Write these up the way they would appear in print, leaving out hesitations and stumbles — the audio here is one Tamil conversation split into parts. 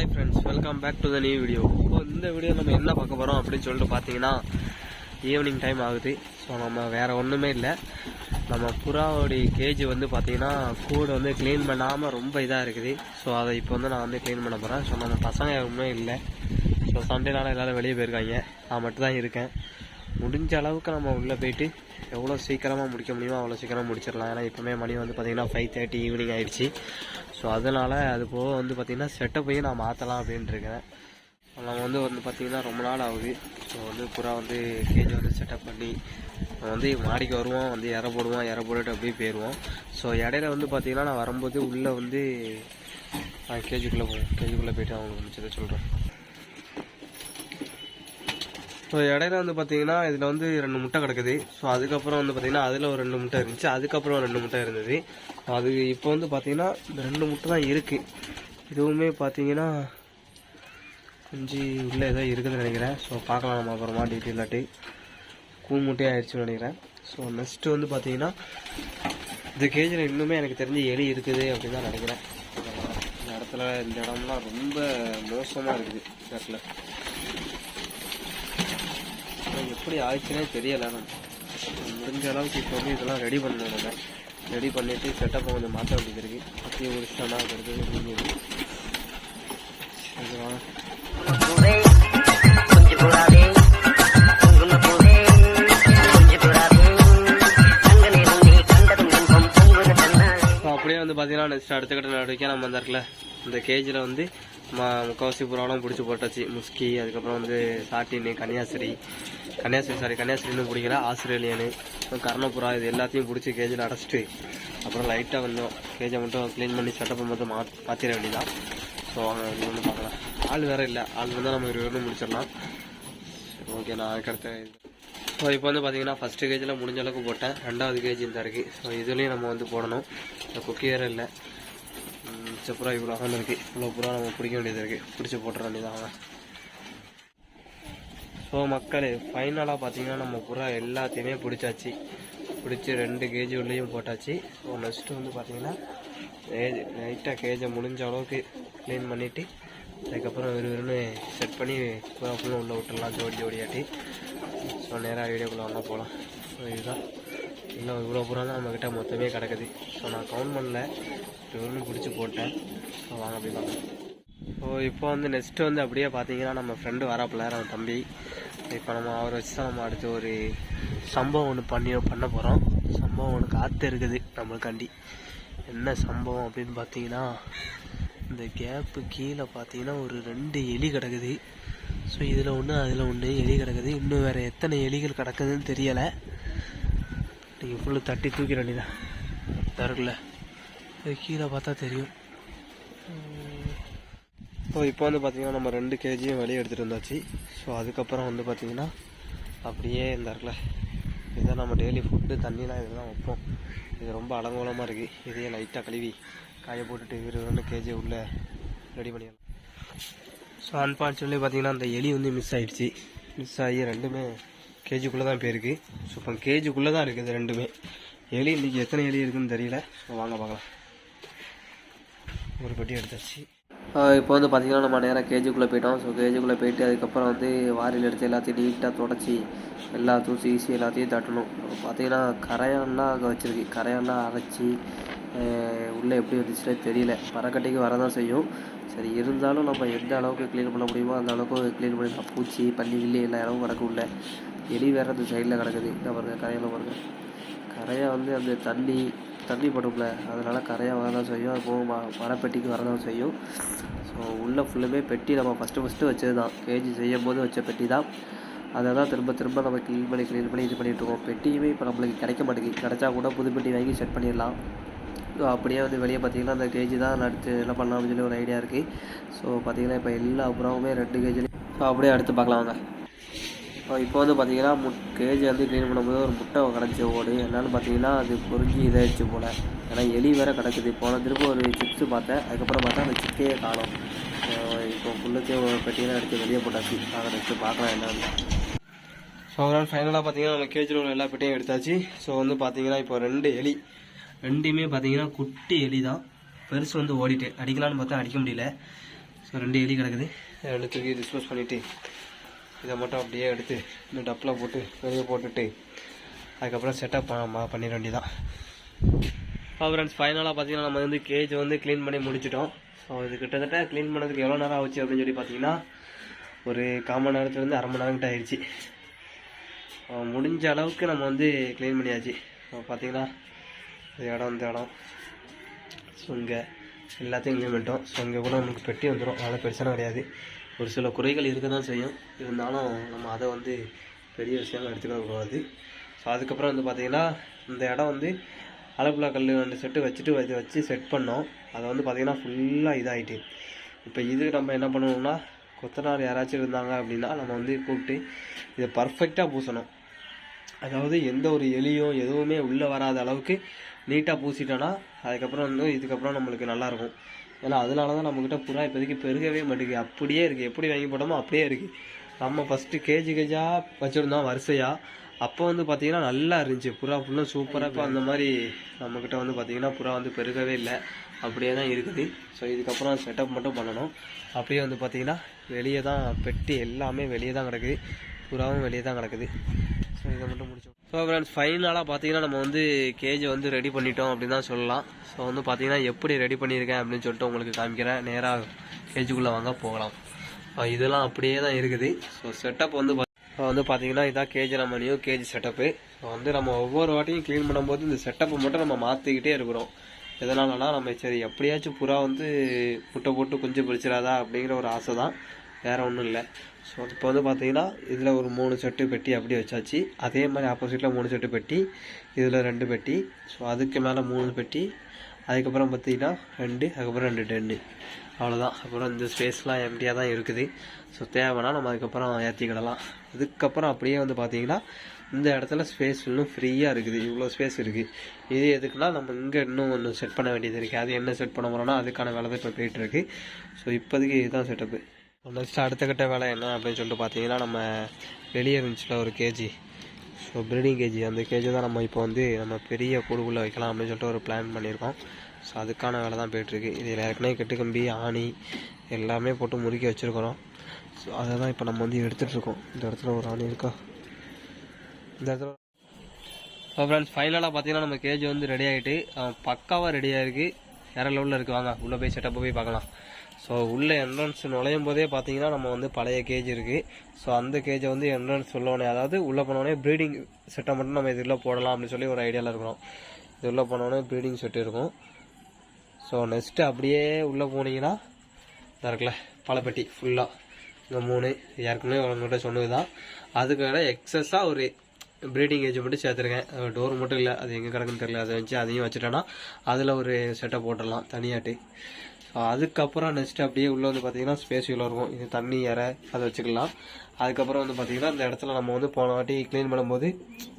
Hi friends, welcome back to the new video. இந்த வீடியோ நம்ம என்ன பார்க்க போகிறோம் அப்படின்னு சொல்லிட்டு பார்த்தீங்கன்னா, ஈவினிங் டைம் ஆகுது. ஸோ நம்ம வேறு ஒன்றுமே இல்லை. நம்ம புறாவோடைய கேஜ் வந்து பார்த்தீங்கன்னா கூடு வந்து க்ளீன் பண்ணாமல் ரொம்ப இதாக இருக்குது. ஸோ அதை இப்போ வந்து நான் வந்து க்ளீன் பண்ண போகிறேன். ஸோ நம்ம பசங்க எதுவுமே இல்லை. ஸோ சண்டேனால எல்லோரும் வெளியே போயிருக்காங்க. நான் மட்டும் தான் இருக்கேன். முடிஞ்ச அளவுக்கு நம்ம உள்ளே போயிட்டு எவ்வளோ சீக்கிரமாக முடிக்க முடியுமோ அவ்வளோ சீக்கிரமாக முடிச்சிடலாம். ஏன்னா இப்போமே மணி வந்து பார்த்திங்கன்னா 5:30 ஈவினிங் ஆகிடுச்சு. ஸோ அதனால் அது போக வந்து பார்த்திங்கன்னா செட்டப்பையும் நான் மாற்றலாம் அப்படின்ட்டு இருக்கேன். நம்ம வந்து பார்த்திங்கன்னா ரொம்ப நாள் ஆகுது. ஸோ வந்து புறா வந்து கேஜ் வந்து செட்டப் பண்ணி வந்து மாடிக்கு வருவோம், வந்து இற போட்டுட்டு அப்படியே போயிடுவோம். ஸோ இடையில வந்து பார்த்திங்கன்னா நான் வரும்போது உள்ளே வந்து நான் கேஜுக்குள்ளே போயிட்டு அவங்களுக்கு முடிச்சதை சொல்கிறேன். ஸோ இடையில வந்து பார்த்தீங்கன்னா இதில் வந்து 2 முட்டை கிடக்குது. ஸோ அதுக்கப்புறம் வந்து பார்த்திங்கன்னா அதில் ஒரு 2 முட்டை இருந்துச்சு. அதுக்கப்புறம் 2 முட்டை இருந்தது. அது இப்போ வந்து பார்த்திங்கன்னா இந்த 2 முட்டை தான் இருக்குது. இதுவுமே பார்த்தீங்கன்னா கொஞ்சம் உள்ளே ஏதோ இருக்குதுன்னு நினைக்கிறேன். ஸோ பார்க்கலாம் நம்ம அப்புறமா டீட்டெயிலாட்டி. கூழ் முட்டையாக ஆயிடுச்சுன்னு நினைக்கிறேன். ஸோ நெக்ஸ்ட்டு வந்து பார்த்தீங்கன்னா இந்த கேஜில் இன்னுமே எனக்கு தெரிஞ்சு எலி இருக்குது அப்படின்னு தான் நினைக்கிறேன். இந்த இடம்லாம் ரொம்ப மோசமாக இருக்குது. இந்த இடத்துல எப்படி ஆயிடுச்சுன்னே தெரியலை. நான் முடிஞ்ச அளவுக்கு இப்போ வந்து இதெல்லாம் ரெடி பண்ணணும். ரெடி பண்ணிவிட்டு செட்டப்பை கொஞ்சம் மாற்ற வேண்டியது இருக்குது. அப்படியே ஒரு இஷ்டம்னா அது இருக்குது முடிஞ்சது. அப்படியே வந்து பார்த்தீங்கன்னா நெக்ஸ்ட் அடுத்த கட்ட நடவடிக்கை நம்ம அந்த இடத்துல இந்த கேஜில் வந்து முக்கால்வாசி புறாவெல்லாம் பிடிச்சி போட்டாச்சு. முஸ்கி, அதுக்கப்புறம் வந்து சாட்டின்னு, கன்னியாஸ்திரின்னு பிடிக்கல, ஆஸ்திரேலியனு, கர்ணப்புறா, இது எல்லாத்தையும் பிடிச்சி கேஜில் அடைச்சிட்டு அப்புறம் லைட்டாக கொஞ்சம் கேஜை மட்டும் க்ளீன் பண்ணி செட்டப்பை மட்டும் மாற்றிட வேண்டியதான். ஸோ வாங்க இது ஒன்று பார்க்கலாம். ஆள் வேறு இல்லை. ஆள் வந்தால் நம்ம 20 முடிச்சிடலாம். சரி, ஓகே. நான் அதுக்கடுத்த ஸோ இப்போ வந்து பார்த்தீங்கன்னா ஃபஸ்ட்டு கேஜில் முடிஞ்ச அளவுக்கு போட்டேன். 2வது கேஜ் இந்த இருக்குது. ஸோ இதுலேயும் நம்ம வந்து போடணும். இந்த குக்கி வேறு இல்லை. புறா இவ்வளோ அகன்னு இருக்குது. இவ்வளோ புறா நம்ம பிடிக்க வேண்டியது இருக்குது. பிடிச்சி போட்டுற வேண்டியதாங்க. ஸோ மக்களே, ஃபைனலாக பார்த்தீங்கன்னா நம்ம புறா எல்லாத்தையுமே பிடிச்சாச்சு. பிடிச்சி 2 கேஜி உள்ளேயும் போட்டாச்சு. ஸோ நெக்ஸ்ட்டு வந்து பார்த்தீங்கன்னா லைட்டாக கேஜை முடிஞ்ச அளவுக்கு க்ளீன் பண்ணிவிட்டு அதுக்கப்புறம் வெறும் செட் பண்ணி புறா ஃபுல்லாக உள்ளே விட்டுடலாம் ஜோடியாட்டி. ஸோ நேராக வீடியோக்குள்ளே வாங்க போகலாம். ஸோ இதுதான் இல்லை, இவ்வளோ புறா தான் நம்மக்கிட்ட மொத்தமே கிடக்குது. ஸோ நான் கவுண்ட் பண்ணல, வெறும் பிடிச்சி போட்டேன். ஸோ வாங்க அப்படி பார்க்கலாம். ஸோ இப்போ வந்து நெக்ஸ்ட்டு வந்து அப்படியே பார்த்தீங்கன்னா நம்ம ஃப்ரெண்டு வராப்பில், நம்ம தம்பி. இப்போ நம்ம அவரை வச்சு தான் நம்ம அடுத்து ஒரு சம்பவம் ஒன்று பண்ண போகிறோம். சம்பவம் ஒன்று காற்று இருக்குது நம்மளுக்காண்டி. என்ன சம்பவம் அப்படின்னு பார்த்தீங்கன்னா, இந்த கேப்பு கீழே பார்த்தீங்கன்னா ஒரு 2 எலி கிடக்குது. ஸோ இதில் ஒன்று அதில் ஒன்று எலி கிடக்குது. இன்னும் வேறு எத்தனை எலிகள் கிடக்குதுன்னு தெரியலை. நீங்கள் ஃபுல்லு தட்டி தூக்கிட வேண்டியதான் தருக்குல. இது கீழே பார்த்தா தெரியும். ஸோ இப்போ வந்து பார்த்திங்கன்னா நம்ம 2 கேஜியும் வெளியே எடுத்துகிட்டு வந்தாச்சு. ஸோ அதுக்கப்புறம் வந்து பார்த்திங்கன்னா அப்படியே இந்த இடத்துல இதுதான் நம்ம டெய்லி ஃபுட்டு, தண்ணிலாம் இதெல்லாம் வைப்போம். இது ரொம்ப அலங்கோலமாக இருக்குது. இதையே லைட்டாக கழுவி காய போட்டுட்டு 2 கேஜி உள்ளே ரெடி பண்ணிடலாம். ஸோ அன்பார்ச்சுனேட்லி பார்த்திங்கன்னா அந்த எலி வந்து மிஸ் ஆகிடுச்சு. மிஸ் ஆகி 2மே கேஜிக்குள்ளே தான் போயிருக்கு. ஸோ இப்போ கேஜிக்குள்ளே தான் இருக்குது 2மே. எலி இன்றைக்கி எத்தனை எலி இருக்குதுன்னு தெரியல. ஸோ வாங்க பார்க்கலாம். ஒரு பெட்டி எடுத்தாச்சு. இப்போ வந்து பார்த்திங்கன்னா நம்ம நேராக கேஜிக்குள்ளே போயிட்டோம். ஸோ கேஜிக்குள்ளே போயிட்டு அதுக்கப்புறம் வந்து வாரியில் எடுத்து எல்லாத்தையும் நீட்டாக தொடச்சி எல்லா தூசி ஈஸி எல்லாத்தையும் தட்டணும். பார்த்திங்கன்னா கரையான்லாம் அங்கே வச்சுருக்கு. கரையான்லாம் அரைச்சி உள்ளே எப்படி வந்துச்சுன்னே தெரியல. பறக்கட்டைக்கு வரதான் செய்யும். சரி, இருந்தாலும் நம்ம எந்த அளவுக்கு க்ளீன் பண்ண முடியுமோ அந்த அளவுக்கு க்ளீன் பண்ணிடலாம். பூச்சி, பள்ளி கிள்ளி எல்லா இடமும் கிடக்கு. உள்ள எலி வேறு அந்த சைடில் கிடக்குது. இந்த பாருங்க, கரையில் பாருங்க. கரையாக வந்து அந்த தண்ணி படும்ல, அதனால் கரையாக வரதான் செய்யும். அது போக மரப்பெட்டிக்கு வரதான் செய்யும். ஸோ உள்ளே ஃபுல்லுமே பெட்டி நம்ம ஃபஸ்ட்டு வச்சது தான். கேஜி செய்யும் போது வச்ச பெட்டி தான். அதை தான் திரும்ப நம்ம க்ளீன் பண்ணி இது பண்ணிகிட்ருக்கோம். பெட்டியுமே இப்போ நம்மளுக்கு கிடைக்க மாட்டேங்குது. கிடைச்சா கூட புது பெட்டி வாங்கி செட் பண்ணிடலாம். ஸோ அப்படியே வந்து வெளியே பார்த்திங்கன்னா அந்த கேஜி தான் அடுத்து என்ன பண்ணலாம் அப்படின்னு சொல்லி ஒரு ஐடியா இருக்குது. ஸோ பார்த்திங்கன்னா இப்போ எல்லா புறாவுமே 2 கேஜிலையும். ஸோ அப்படியே அடுத்து பார்க்கலாம் வாங்க. இப்போ வந்து பார்த்திங்கன்னா கேஜி வந்து க்ளீன் பண்ணும்போது ஒரு முட்டை கிடச்சி ஓடு. என்னென்னு பார்த்தீங்கன்னா அது பொறிஞ்சி இதாகிடுச்சு போல். ஏன்னா எலி வேறு கிடக்குது. திரும்ப ஒரு சிப்ஸு பார்த்தேன். அதுக்கப்புறம் பார்த்தா அந்த சிப்பையே காணும். இப்போ ஃபுல்லுத்தையும் ஒரு பெட்டியெல்லாம் எடுத்து வெளியே போட்டாச்சு. நாங்கள் நெக்ஸ்ட்டு பார்க்கலாம் என்னன்னு. ஸோ அதனால் ஃபைனலாக பார்த்தீங்கன்னா நம்ம கேஜியில் உள்ள எல்லா பெட்டியும் எடுத்தாச்சு. ஸோ வந்து பார்த்தீங்கன்னா இப்போ 2 எலி, 2மே பார்த்தீங்கன்னா குட்டி எலி தான். பெருசு வந்து ஓடிட்டு அடிக்கலான்னு பார்த்தா அடிக்க முடியல. ஸோ 2 எலி கிடக்குது. ரெண்டுத்துக்கு டிஸ்போஸ் பண்ணிவிட்டு இதை மட்டும் அப்படியே எடுத்து இந்த டப்பில் போட்டு வெளியே போட்டுட்டு அதுக்கப்புறம் செட்டப் பண்ணிட வேண்டியதான். ஃப்ரெண்ட்ஸ் ஃபைனலாக பார்த்தீங்கன்னா நம்ம வந்து கேஜ் வந்து க்ளீன் பண்ணி முடிச்சிட்டோம். ஸோ இது கிட்டத்தட்ட க்ளீன் பண்ணதுக்கு எவ்வளோ நேரம் ஆச்சு அப்படின்னு சொல்லி பார்த்தீங்கன்னா ஒரு 1/4 மணி நேரத்துலேருந்து அரை மணி நேரம் கிட்ட ஆயிடுச்சு. முடிஞ்ச அளவுக்கு நம்ம வந்து க்ளீன் பண்ணியாச்சு. பார்த்தீங்கன்னா இந்த இடம் ஸோ இங்கே எல்லாத்தையும் க்ளீன் பண்ணிட்டோம். ஸோ இங்கே கூட நமக்கு பெட்டி வந்துடும், அதனால் பிரச்சனை கிடையாது. ஒரு சில குறைகள் இருக்க தான் செய்யும், இருந்தாலும் நம்ம அதை வந்து பெரிய விஷயமாக எடுத்துக்க கூடாது. ஸோ அதுக்கப்புறம் வந்து பார்த்திங்கன்னா இந்த இடம் வந்து அலப்புலா கல் 2 செட்டு வச்சுட்டு இதை வச்சு செட் பண்ணோம். அதை வந்து பார்த்திங்கன்னா ஃபுல்லாக இதாகிட்டு இப்போ இது நம்ம என்ன பண்ணணும்னா கொத்தனார் யாராச்சும் இருந்தாங்க அப்படின்னா நம்ம வந்து கூப்பிட்டு இதை பர்ஃபெக்டாக பூசணும். அதாவது எந்த ஒரு எலியோ எதுவுமே உள்ளே வராத அளவுக்கு நீட்டாக பூசிட்டோன்னா அதுக்கப்புறம் வந்து இதுக்கப்புறம் நம்மளுக்கு நல்லாயிருக்கும். ஏன்னா அதனால தான் நம்மக்கிட்ட புறா இப்போதைக்கு பெருகவே மாட்டேங்குது, அப்படியே இருக்குது. எப்படி வாங்கி போட்டோமோ அப்படியே இருக்குது. நம்ம ஃபஸ்ட்டு கேஜாக வச்சுருந்தோம் வரிசையாக. அப்போ வந்து பார்த்திங்கன்னா நல்லா இருந்துச்சு, புறா ஃபுல்லாக சூப்பராக. இப்போ அந்த மாதிரி நம்மக்கிட்ட வந்து பார்த்திங்கன்னா புறா வந்து பெருகவே இல்லை, அப்படியே தான் இருக்குது. ஸோ இதுக்கப்புறம் செட்டப் மட்டும் பண்ணணும். அப்படியே வந்து பார்த்திங்கன்னா வெளியே தான் பெட்டி எல்லாமே வெளியே தான் கிடக்குது, புறாவும் வெளியே தான் கிடக்குது. ஸோ இதை மட்டும் முடிச்சோம். ஸோ ஃப்ரெண்ட்ஸ் ஃபைனலாக பார்த்தீங்கன்னா நம்ம வந்து கேஜை வந்து ரெடி பண்ணிட்டோம் அப்படின்னு தான் சொல்லலாம். ஸோ வந்து பார்த்தீங்கன்னா எப்படி ரெடி பண்ணியிருக்கேன் அப்படின்னு சொல்லிட்டு உங்களுக்கு காமிக்கிறேன். நேராக கேஜுக்குள்ளே வாங்க போகலாம். இதெல்லாம் அப்படியே தான் இருக்குது. ஸோ செட்டப் வந்து பார்த்தீங்கன்னா இதான் கேஜ், நம்ம நியூ கேஜ் செட்டப்பு. ஸோ வந்து நம்ம ஒவ்வொரு வாட்டியும் க்ளீன் பண்ணும்போது இந்த செட்டப்பை மட்டும் நம்ம மாற்றிக்கிட்டே இருக்கிறோம். எதனாலனா நம்ம சரி எப்படியாச்சும் புறா வந்து முட்டை போட்டு குஞ்சு பிடிச்சிடாதா அப்படிங்கிற ஒரு ஆசை தான், வேறு ஒன்றும் இல்லை. ஸோ இப்போ வந்து பார்த்தீங்கன்னா இதில் ஒரு 3 செட்டு பெட்டி அப்படியே வச்சாச்சு. அதே மாதிரி ஆப்போசிட்டில் 3 செட்டு பெட்டி, இதில் 2 பெட்டி, ஸோ அதுக்கு மேலே 3 பெட்டி, அதுக்கப்புறம் பார்த்தீங்கன்னா 2, அதுக்கப்புறம் 2 டென்னு, அவ்வளோதான். அப்புறம் இந்த ஸ்பேஸ்லாம் எம்டியாக தான் இருக்குது. ஸோ தேவைன்னா நம்ம அதுக்கப்புறம் ஏற்றிக்கிடலாம். அதுக்கப்புறம் அப்படியே வந்து பார்த்தீங்கன்னா இந்த இடத்துல ஸ்பேஸ் இன்னும் ஃப்ரீயாக இருக்குது, இவ்வளோ ஸ்பேஸ் இருக்குது. இது எதுக்குன்னா நம்ம இங்கே இன்னும் ஒன்று செட் பண்ண வேண்டியது இருக்குது. அது என்ன செட் பண்ண போகிறோன்னா அதுக்கான வேலை தான் இப்போ போயிட்டுருக்கு. ஸோ இப்போதைக்கு இதுதான் செட்டப்பு. நெக்ஸ்ட் அடுத்த கட்ட வேலை என்ன அப்படின்னு சொல்லிட்டு பார்த்தீங்கன்னா நம்ம வெளியே இருந்துச்சுல ஒரு கேஜி, ஸோ ப்ரீடிங் கேஜி, அந்த கேஜி தான் நம்ம இப்போ வந்து நம்ம பெரிய கூடுக்குள்ளே வைக்கலாம் அப்படின்னு சொல்லிட்டு ஒரு பிளான் பண்ணியிருக்கோம். ஸோ அதுக்கான வேலை தான் போயிட்டுருக்கு. இதில் ஏற்கனவே கட்டுக்கம்பி ஆணி எல்லாமே போட்டு முறுக்கி வச்சுருக்கிறோம். ஸோ அதை தான் இப்போ நம்ம வந்து எடுத்துகிட்ருக்கோம். இந்த இடத்துல ஒரு ஆணி இருக்கா, இந்த இடத்துல. ஸோ ஃப்ரெண்ட்ஸ் ஃபைனலாக பார்த்தீங்கன்னா நம்ம கேஜி வந்து ரெடி ஆகிட்டு பக்காவாக ரெடியாக இருக்குது, வேறு லெவலில் இருக்குது. வாங்க உள்ளே போய் செட்டப்பை போய் பார்க்கலாம். ஸோ உள்ளே என்ட்ரன்ஸ் நுழையும் போதே பார்த்தீங்கன்னா நம்ம வந்து பழைய கேஜ் இருக்குது. ஸோ அந்த கேஜை வந்து என்ட்ரன்ஸ் உள்ளோடனே, அதாவது உள்ளே போனோடனே ப்ரீடிங் செட்டை மட்டும் நம்ம இதில் போடலாம் அப்படின்னு சொல்லி ஒரு ஐடியாவில் இருக்கிறோம். இது உள்ளே போனோடனே ப்ரீடிங் செட்டு இருக்கும். ஸோ நெக்ஸ்ட்டு அப்படியே உள்ளே போனீங்கன்னா இதாக இருக்குல்ல பழப்பெட்டி ஃபுல்லாக, இந்த 3 ஏற்கனவே உங்கள்கிட்ட சொன்னது தான். அதுக்காக எக்ஸஸாக ஒரு ப்ரீடிங் கேஜ் மட்டும் சேர்த்துருக்கேன். டோர் மட்டும் இல்லை, அது எங்கே கிடக்குன்னு தெரியல, அதை வச்சு அதையும் வச்சுட்டோன்னா அதில் ஒரு செட்டை போட்டுடலாம் தனியாட்டு. ஸோ அதுக்கப்புறம் நெக்ஸ்ட்டு அப்படியே உள்ளே வந்து பார்த்திங்கன்னா ஸ்பேஸ் இவ்வளோ இருக்கும், இது தண்ணி ஏற அதை வச்சுக்கலாம். அதுக்கப்புறம் வந்து பார்த்திங்கன்னா இந்த இடத்துல நம்ம வந்து போன வாட்டி க்ளீன் பண்ணும்போது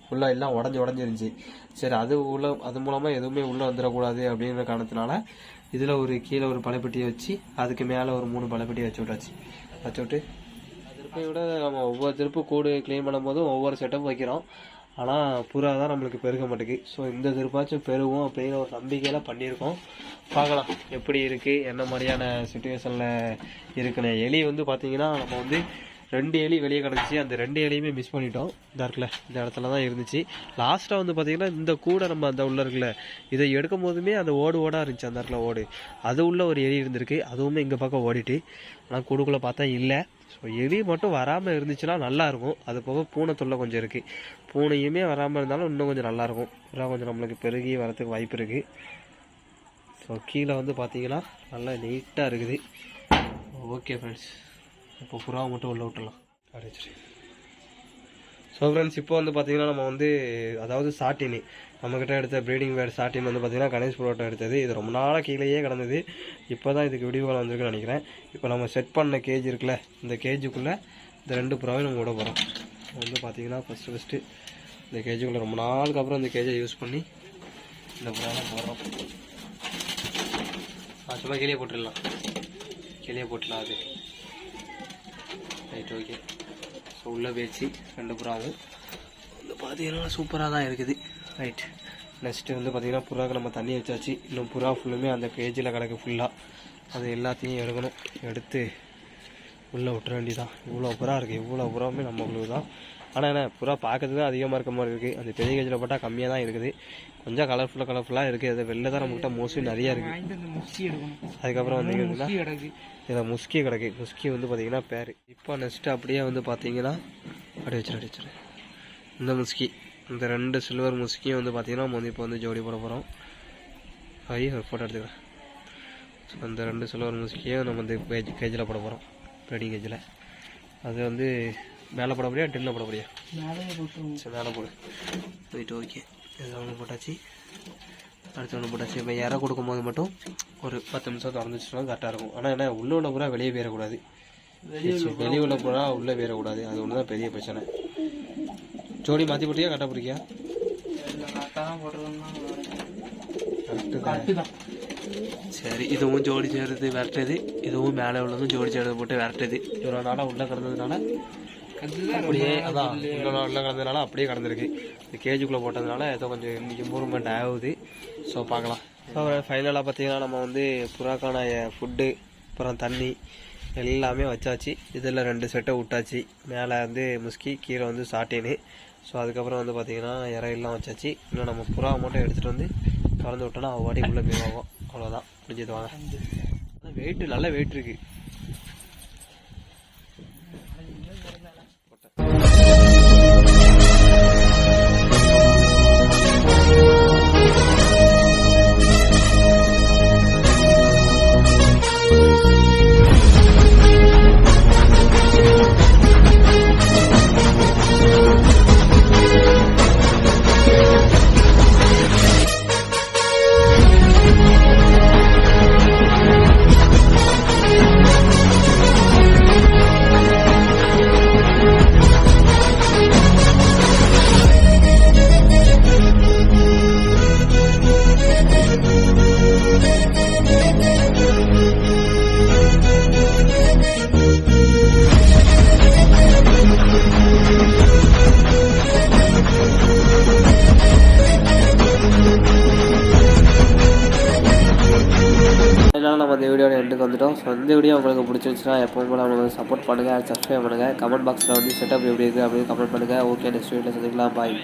ஃபுல்லாக எல்லாம் உடஞ்சிருந்துச்சு. சரி அது மூலமாக எதுவுமே உள்ளே வந்துடக்கூடாது அப்படிங்கிற காரணத்தினால இதில் ஒரு கீழே ஒரு பழைப்பெட்டியை வச்சு அதுக்கு மேலே ஒரு 3 பழைப்பெட்டியை வச்சு விட்டு திருப்பி விட நம்ம ஒவ்வொரு திருப்பு கூடு க்ளீன் பண்ணும்போதும் ஒவ்வொரு செட்டப் வைக்கிறோம். ஆனால் புறா தான் நம்மளுக்கு பெருக மாட்டேங்குது. ஸோ இந்த திருப்பாச்சும் பெருகும் அப்படிங்கிற ஒரு நம்பிக்கையில் பண்ணியிருக்கோம். பார்க்கலாம் எப்படி இருக்குது, என்ன மாதிரியான சுச்சுவேஷனில் இருக்குன்னு. எலி வந்து பார்த்திங்கன்னா நம்ம வந்து 2 எலி வெளியே கிடந்துச்சு, அந்த 2 எலியுமே மிஸ் பண்ணிட்டோம். இந்த இருக்குல்ல இந்த இடத்துல தான் இருந்துச்சு. லாஸ்ட்டாக வந்து பார்த்திங்கன்னா இந்த கூடை நம்ம அந்த உள்ள இருக்குல்ல இதை எடுக்கும் போதுமே அந்த ஓடாக இருந்துச்சு, அந்த இடத்துல ஓடு, அது உள்ள ஒரு எலி இருந்திருக்கு, அதுவுமே இங்கே பக்கம் ஓடிட்டு. ஆனால் கூடுக்குள்ளே பார்த்தா இல்லை. ஸோ எலி மட்டும் வராமல் இருந்துச்சுன்னா நல்லாயிருக்கும். அது போக பூனை தொல்லை கொஞ்சம் இருக்குது, பூனையுமே வராமல் இருந்தாலும் இன்னும் கொஞ்சம் நல்லாயிருக்கும். புறா கொஞ்சம் நம்மளுக்கு பெருகி வரத்துக்கு வாய்ப்பு இருக்குது. ஸோ கீழே வந்து பார்த்திங்கன்னா நல்லா நீட்டாக இருக்குது. ஓகே ஃப்ரெண்ட்ஸ், இப்போ புறாவை மட்டும் உள்ளே விட்டுடலாம். அடிச்சிரு. ஸோ ஃப்ரெண்ட்ஸ் இப்போ வந்து பார்த்திங்கன்னா நம்ம வந்து அதாவது சாட்டினி நம்மக்கிட்ட எடுத்த ப்ரீடிங் வேர்டு சாட்டின் வந்து பார்த்திங்கன்னா கணேஷ் புரோட்டா எடுத்தது. இது ரொம்ப நாளாக கீழேயே கிடந்தது, இப்போ தான் இதுக்கு விடிவுகாலம் வந்திருக்குன்னு நினைக்கிறேன். இப்போ நம்ம செட் பண்ண கேஜ் இருக்குல்ல, இந்த கேஜுக்குள்ளே இந்த 2 புறாவையும் நம்ம விட போகிறோம். வந்து பார்த்திங்கன்னா ஃபஸ்ட்டு இந்த கேஜுக்குள்ளே ரொம்ப நாளுக்கு அப்புறம் இந்த கேஜை யூஸ் பண்ணி இந்த புறாவை போடுறோம். சும்மா கீழே போட்டுடலாம் அது ரைட். ஓகே, ஸோ உள்ளே பேச்சு 2 புறாவும் வந்து பார்த்தீங்கன்னா சூப்பராக தான் இருக்குது. ரைட், நெக்ஸ்ட்டு வந்து பார்த்திங்கன்னா புறாவுக்கு நம்ம தண்ணி வச்சாச்சு. இன்னும் புறா ஃபுல்லுமே அந்த கேஜில் கிடக்கு ஃபுல்லாக. அது எல்லாத்தையும் எடுக்கணும். எடுத்து உள்ளே விட்டுற வேண்டியதான். இவ்வளோ புறா இருக்குது, இவ்வளோ புறாவுமே நம்மளுக்கு தான். ஆனால் என்ன புறா பார்க்கறதுக்கு அதிகமாக இருக்க மாதிரி இருக்குது. அந்த பெரிய கேஜில் போட்டால் கம்மியாக தான் இருக்குது. கொஞ்சம் கலர்ஃபுல்லாக இருக்குது. அது வெளில தான் நம்மகிட்ட மோஸ்ட்லி நிறையா இருக்குது. அதுக்கப்புறம் வந்து இதில் முஸ்கி கிடக்கு. முஸ்கி வந்து பார்த்திங்கன்னா பேர். இப்போ நெக்ஸ்ட்டு அப்படியே வந்து பார்த்திங்கன்னா அடிச்சிரு இந்த முஸ்கி, இந்த 2 சில்வர் முஸ்கியும் வந்து பார்த்திங்கன்னா நம்ம வந்து இப்போ வந்து ஜோடி போட போகிறோம். ஒரு ஃபோட்டோ எடுத்துக்கிறேன். ஸோ அந்த 2 சில்வர் முஸ்கியும் நம்ம வந்து கேஜில் போட போகிறோம், ப்ரீடிங் கேஜில். அது வந்து மேலே போட முடியா, டின்னில் போட முடியா? சரி, மேலே போடு. போயிட்டு ஓகே, இது ஒன்று போட்டாச்சு. அடுத்து ஒன்று போட்டாச்சு. இப்போ இறை கொடுக்கும்போது மட்டும் ஒரு 10 நிமிஷம் திறந்துச்சுன்னா கரெக்டாக இருக்கும். ஆனால் என்ன உள்ளே உள்ள பூரா வெளியே போயிடக்கூடாது. வெளியே உள்ள பூரா உள்ளே போயிடக்கூடாது. அது ஒன்று தான் பெரிய பிரச்சனை. ஜோடி மாற்றி போட்டியா கரெக்டாக பிடிக்கியா? கரெக்டு தான். சரி, இதுவும் ஜோடி சேர்றது விரட்டுது, இதுவும் மேலே உள்ளதும் ஜோடி சேர்றது போட்டு விரட்டுது. இவ்வளோ நாளாக உள்ளே கிடந்ததுனால அப்படியே அதான் உள்ளே கிடந்ததுனால அப்படியே கிடந்திருக்கு. இந்த கேஜுக்குள்ளே போட்டதுனால ஏதோ கொஞ்சம் இன்றைக்கி இம்ப்ரூவ்மெண்ட் ஆகுது. ஸோ பார்க்கலாம். ஸோ ஃபைனலாக பார்த்தீங்கன்னா நம்ம வந்து புறாக்கான ஃபுட்டு, அப்புறம் தண்ணி எல்லாமே வச்சாச்சு. இதில் 2 செட்டை விட்டாச்சு. மேலே வந்து முஸ்கி, கீழே வந்து சாட்டின்னு. ஸோ அதுக்கப்புறம் வந்து பார்த்திங்கன்னா இறையெல்லாம் வச்சாச்சு. இன்னும் நம்ம புறாவை மட்டும் எடுத்துகிட்டு வந்து திறந்து விட்டோன்னா அவள் வாட்டி உள்ளே போயிடுவோம். அவ்வளோதான், முடிஞ்சது. வாங்க. வெயிட்டு நல்ல வெயிட் இருக்குது. நம்ம இந்த வீடியோட எண்டுக்கு வந்துட்டோம். ஸோ இந்த வீடியோ உங்களுக்கு பிடிச்சிருந்துச்சுன்னா எப்பவும் கூட அவங்களுக்கு சப்போர்ட் பண்ணுங்கள், சப்ஸ்கிரைப் பண்ணுங்கள். கமெண்ட் பாக்ஸில் வந்து செட்டப் எப்படி இருக்குது அப்படின்னு கமெண்ட் பண்ணுங்கள். ஓகே, நெக்ஸ்ட் வீடியோவில் சந்திக்கலாம். பாய்.